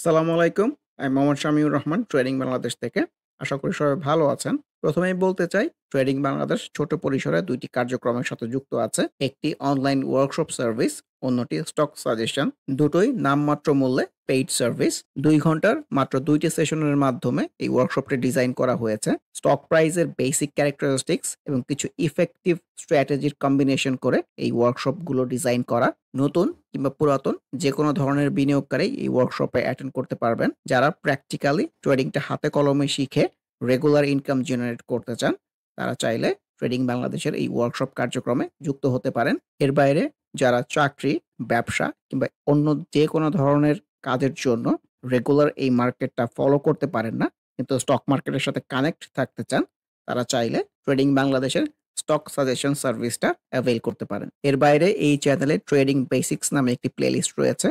আসসালামু আলাইকুম। আমি মোহাম্মদ শামিউর রহমান ট্রেডিং বাংলাদেশ থেকে। আশা করি সবাই ভালো আছেন। প্রথমেই বলতে চাই ট্রেডিং বাংলাদেশ ছোট পরিসরে ২ টি কার্যক্রমের সাথে যুক্ত আছে। একটি অনলাইন ওয়ার্কশপ সার্ভিস, অন্যটি স্টক সাজেশন। দুটোই নামমাত্র মূল্যে পেইড সার্ভিস। ২ ঘন্টার মাত্র ২ টি সেশনের মাধ্যমে এই ওয়ার্কশপটি ডিজাইন করা হয়েছে। স্টক প্রাইসের বেসিক ক্যারেক্টারিস্টিক্স এবং কিছু ইফেক্টিভ স্ট্র্যাটেজির কম্বিনেশন করে এই ওয়ার্কশপগুলো ডিজাইন করা। নতুন কিংবা পুরাতন যেকোনো ধরনের বিনিয়োগকারী এই ওয়ার্কশপে অ্যাটেন্ড করতে পারবেন। যারা প্র্যাকটিক্যালি ট্রেডিংটা হাতে কলমে শিখে রেগুলার ইনকাম জেনারেট করতে চান, তারা চাইলে ট্রেডিং বাংলাদেশের এই ওয়ার্কশপ কার্যক্রমে যুক্ত হতে পারেন। এর বাইরে যারা চাকরি, ব্যবসা কিংবা অন্য যেকোনো ধরনের কাজের জন্য রেগুলার এই মার্কেটটা ফলো করতে পারেন না, কিন্তু স্টক মার্কেটের সাথে কানেক্ট থাকতে চান, তারা চাইলে ট্রেডিং বাংলাদেশের স্টক সাজেশন সার্ভিসটা অ্যাভেইল করতে পারেন। এর বাইরে এই চ্যানেলে ট্রেডিং বেসিক্স নামে একটি প্লেলিস্ট রয়েছে।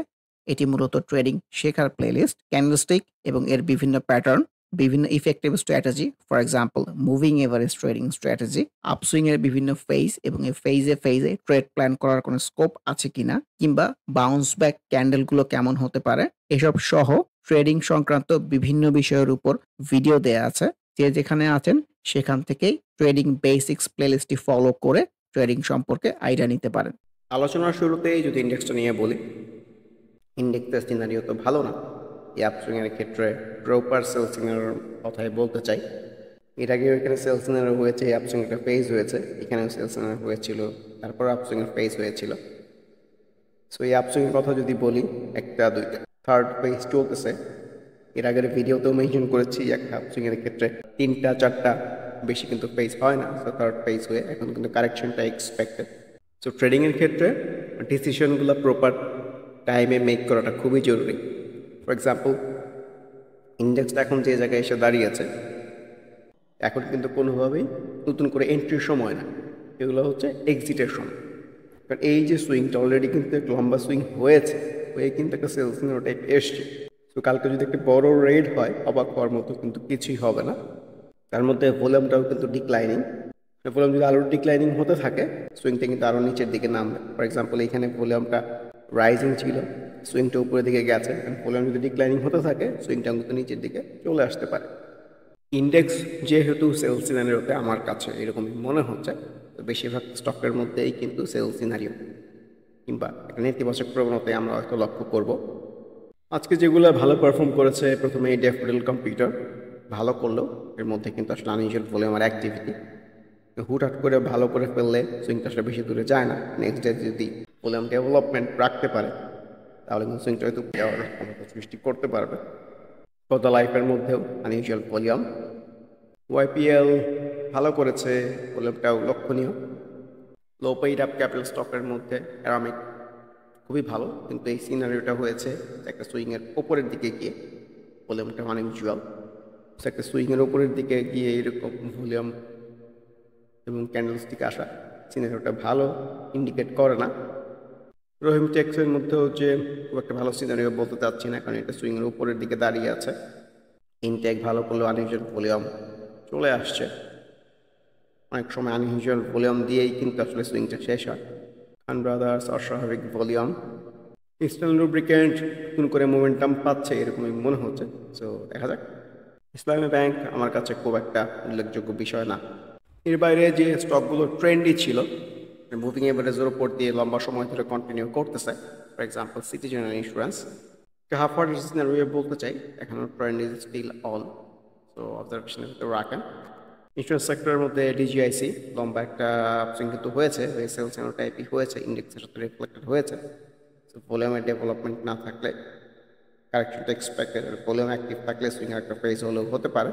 এটি মূলত ট্রেডিং শেখার প্লেলিস্ট। ক্যান্ডেলস্টিক এবং এর বিভিন্ন প্যাটার্ন, বিভিন্ন effective strategy, for example moving average trading strategy, upswing এর বিভিন্ন ফেজ এবং এই ফেজে ট্রেড প্ল্যান করার কোনো স্কোপ আছে কিনা, কিংবা বাউন্স ব্যাক ক্যান্ডেলগুলো কেমন হতে পারে, এসব সহ ট্রেডিং সংক্রান্ত বিভিন্ন বিষয়ের উপর ভিডিও দেয়া আছে। যে যেখানে আছেন সেখান থেকেই ট্রেডিং বেসিক্স প্লেলিস্টটি ফলো করে ট্রেডিং সম্পর্কে আইডিয়া নিতে পারেন। আলোচনার শুরুতেই যদি ইন্ডেক্সটা নিয়ে বলি, ইন্ডেক্সের সিনারিও তো ভালো না। এই আপসুইংয়ের ক্ষেত্রে প্রপার সেল সিনারিওর কথাই বলতে চাই। এর আগেও এখানে সেল সিনারিও হয়েছে, এই আপসুইং একটা ফেজ হয়েছে, এখানেও সেল সিনারিও হয়েছিল, তারপর আপসুইংয়ের ফেজ হয়েছিল। সো এই আপসুইংয়ের কথা যদি বলি, একটা দুইটা থার্ড ফেজ চলতেছে। এর আগের ভিডিওতেও মেনশন করেছি একটা আপসুইংয়ের ক্ষেত্রে ৩টা ৪টা বেশি কিন্তু ফেজ হয় না। সো থার্ড ফেজ হয়ে এখন কিন্তু কারেকশনটা এক্সপেক্টেড। সো ট্রেডিংয়ের ক্ষেত্রে ডিসিশনগুলো প্রপার টাইমে মেক করাটা খুবই জরুরি। ফর এক্সাম্পল, ইন্ডেক্সটা এখন যে জায়গায় এসে দাঁড়িয়েছে, এখন কিন্তু কোনোভাবেই নতুন করে এন্ট্রির সময় না, এগুলো হচ্ছে এক্সিটের সময়। কারণ এই যে সুইংটা অলরেডি কিন্তু একটা লম্বা সুইং হয়েছে, হয়ে কিন্তু একটা সেলস টাইপ এসছে। তো কালকে যদি একটা বড় রেড হয়, অবাক হওয়ার মতো কিন্তু কিছুই হবে না। তার মধ্যে ভলিউমটাও কিন্তু ডিক্লাইনিং। ভলিউম যদি আরও ডিক্লাইনিং হতে থাকে, সুইংটা কিন্তু আরও নিচের দিকে নামবে। ফর এক্সাম্পল, এখানে ভলিউমটা রাইজিং ছিল, সুইংটা উপরের দিকে গেছে। ভলিউম যদি ডিক্লাইনিং হতে থাকে, সুইংটা কিন্তু নিচের দিকে চলে আসতে পারে। ইন্ডেক্স যেহেতু সেল সিনারিওতে আমার কাছে এরকমই মনে হচ্ছে, তো বেশিরভাগ স্টকের মধ্যেই কিন্তু সেল সিনারিও কিংবা একটা নেতিবাচক প্রবণতায় আমরা হয়তো লক্ষ্য করব। আজকে যেগুলো ভালো পারফর্ম করেছে, প্রথমে এই ড্যাফোডিল কম্পিউটার ভালো করলেও এর মধ্যে কিন্তু আসলে আনইউজুয়াল ভলিউম আর অ্যাক্টিভিটি। হুটহাট করে ভালো করে ফেললে সুইংটা আসলে বেশি দূরে যায় না। নেক্সট ডে যদি ভলিউম ডেভেলপমেন্ট রাখতে পারে, তাহলে কিন্তু সুইংটা হয়তো যাওয়ার ক্ষমতা সৃষ্টি করতে পারবে। গত লাইফের মধ্যেও আনইউজুয়াল ভলিউম। ওয়াইপিএল ভালো করেছে, ভলিউমটাও লক্ষণীয়। লো পেইড আপ ক্যাপিটাল স্টকের মধ্যে অ্যারামিক খুবই ভালো, কিন্তু এই সিনারিওটা হয়েছে একটা সুইংয়ের ওপরের দিকে গিয়ে ভলিউমটা আনইউজুয়াল। একটা সুইংয়ের ওপরের দিকে গিয়ে এরকম ভলিউম এবং ক্যান্ডেলস্টিক আসা সিনারিওটা ভালো ইন্ডিকেট করে না। রহিম টেক্সের মধ্যেও যে খুব একটা ভালো সিনারিও বলতে চাচ্ছি না, কারণ এটা সুইংয়ের উপরের দিকে দাঁড়িয়ে আছে। ইনটেক ভালো করলেও আনইউজুয়াল ভলিউম চলে আসছে। অনেক সময় আনইউজুয়াল ভলিউম দিয়েই কিন্তু আসলে সুইংটা শেষ হয়। খান ব্রাদার্স অস্বাভাবিক ভলিউম। ইস্টার্ন লুব্রিকেন্ট নতুন করে মোমেন্টাম পাচ্ছে এরকমই মনে হচ্ছে। সো দেখা যাক। ইসলামী ব্যাংক আমার কাছে খুব একটা উল্লেখযোগ্য বিষয় না। এর বাইরে যে স্টকগুলো ট্রেন্ডই ছিল, মুভিং এভারেজের উপর দিয়ে লম্বা সময় ধরে কন্টিনিউ করতেছে, for example citizen insurance, half word scenario বলতে চাই, এখনও trend is still on. So অবজারভেশনের ভিতরে রাখেন। ইন্স্যুরেন্স সেক্টরের মধ্যে ডিজিআইসি লম্বা একটা আপসুইং কিন্তু হয়েছে, সেলস টাইপই হয়েছে, ইন্ডেক্সের সাথে রিফ্লেক্টেড হয়েছে। সো ভলিউমের ডেভেলপমেন্ট না থাকলে কারেকশনটা এক্সপেক্টেড, ভলিউম অ্যাক্টিভ থাকলে সুইং একটা ফেজ হলেও হতে পারে।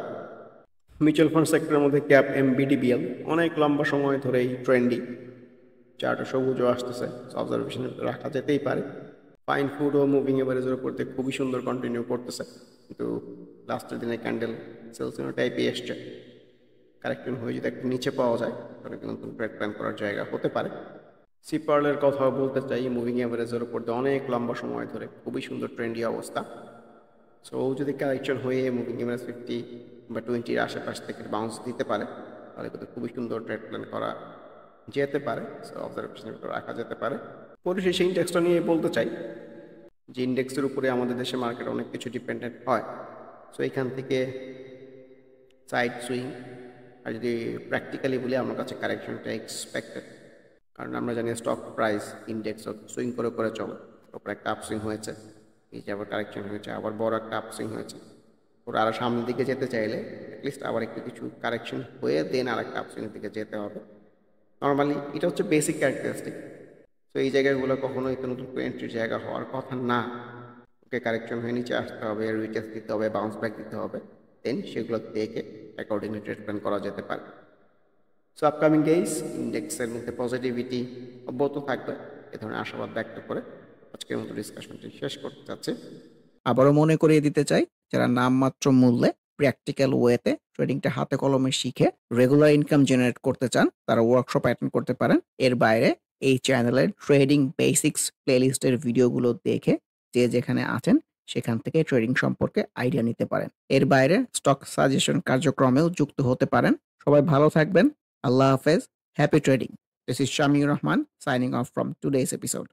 মিউচুয়াল ফান্ড সেক্টরের মধ্যে ক্যাপ এমবিডিবিএল অনেক লম্বা সময় ধরেই ট্রেন্ডি, চারটা সবুজও আসতেছে, অবজারভেশন রাখা যেতেই পারে। ফাইন ফুড ও মুভিং এভারেজের উপর দিয়ে খুবই সুন্দর কন্টিনিউ করতেছে, কিন্তু লাস্টের দিনে ক্যান্ডেল সেলস টাইপই এসছে। কারেকশন হয়ে যদি একটু নিচে পাওয়া যায়, তাহলে কিন্তু নতুন ট্রেড প্ল্যান করার জায়গা হতে পারে। সিপার্লের কথা বলতে চাই, মুভিং এভারেজের উপর দিয়ে অনেক লম্বা সময় ধরে খুবই সুন্দর ট্রেন্ডি অবস্থা। সো যদি কারেকশন হয়ে মুভিং এভারেজ 50 বা 20-র আশেপাশ থেকে বাউন্স দিতে পারে, তাহলে কিন্তু খুবই সুন্দর ট্রেড প্ল্যান করা যেতে পারে। সো অবজারভেশনের ভিতরে রাখা যেতে পারে। পরিশেষে ইন্ডেক্সটা নিয়ে বলতে চাই, যে ইন্ডেক্সের উপরে আমাদের দেশে মার্কেট অনেক কিছু ডিপেন্ডেন্ট হয়। সো এখান থেকে সাইড সুইং, আর যদি প্র্যাকটিক্যালি বলি আমার কাছে কারেকশনটা এক্সপেক্টেড, কারণ আমরা জানি স্টক প্রাইস ইন্ডেক্স সুইং করে করে চলে। তারপর একটা আপসুইং হয়েছে, এই যে আবার কারেকশন হয়েছে, আবার বড় একটা আপসুইং হয়েছে। ওরা আরও সামনের দিকে যেতে চাইলে অ্যাটলিস্ট আবার একটু কিছু কারেকশন হয়ে দেন আর একটা আপসুইংয়ের দিকে যেতে হবে। নর্মালি এটা হচ্ছে বেসিক ক্যারেক্টারিস্টিক। তো এই জায়গাগুলো কখনোই তো নতুন এন্ট্রির জায়গা হওয়ার কথা না। ওকে কারেকশন হয়ে নিচে আসতে হবে, রিটেস্ট দিতে হবে, বাউন্স ব্যাক দিতে হবে, দেন সেগুলো দেখে অ্যাকর্ডিংলি ট্রেড প্ল্যান করা যেতে পারে। সো আপকামিং ডেইজ ইন্ডেক্সের মধ্যে পজিটিভিটি অব্যাহত থাকবে, এ ধরনের আশাবাদ ব্যক্ত করে আজকের মতো ডিসকাশনটি শেষ করতে চাচ্ছি। আবারও মনে করিয়ে দিতে চাই, যারা নামমাত্র মূল্যে প্র্যাকটিক্যাল ওয়েতে ট্রেডিংটা হাতে কলমে শিখে রেগুলার ইনকাম জেনারেট করতে চান, তারা ওয়ার্কশপ অ্যাটেন্ড করতে পারেন। এর বাইরে এই চ্যানেলের ট্রেডিং বেসিক্স প্লেলিস্টের ভিডিওগুলো দেখে যে যেখানে আছেন সেখান থেকে ট্রেডিং সম্পর্কে আইডিয়া নিতে পারেন। এর বাইরে স্টক সাজেশন কার্যক্রমেও যুক্ত হতে পারেন। সবাই ভালো থাকবেন। আল্লাহ হাফেজ। Happy trading. This is Shamiur Rahman signing off from today's episode.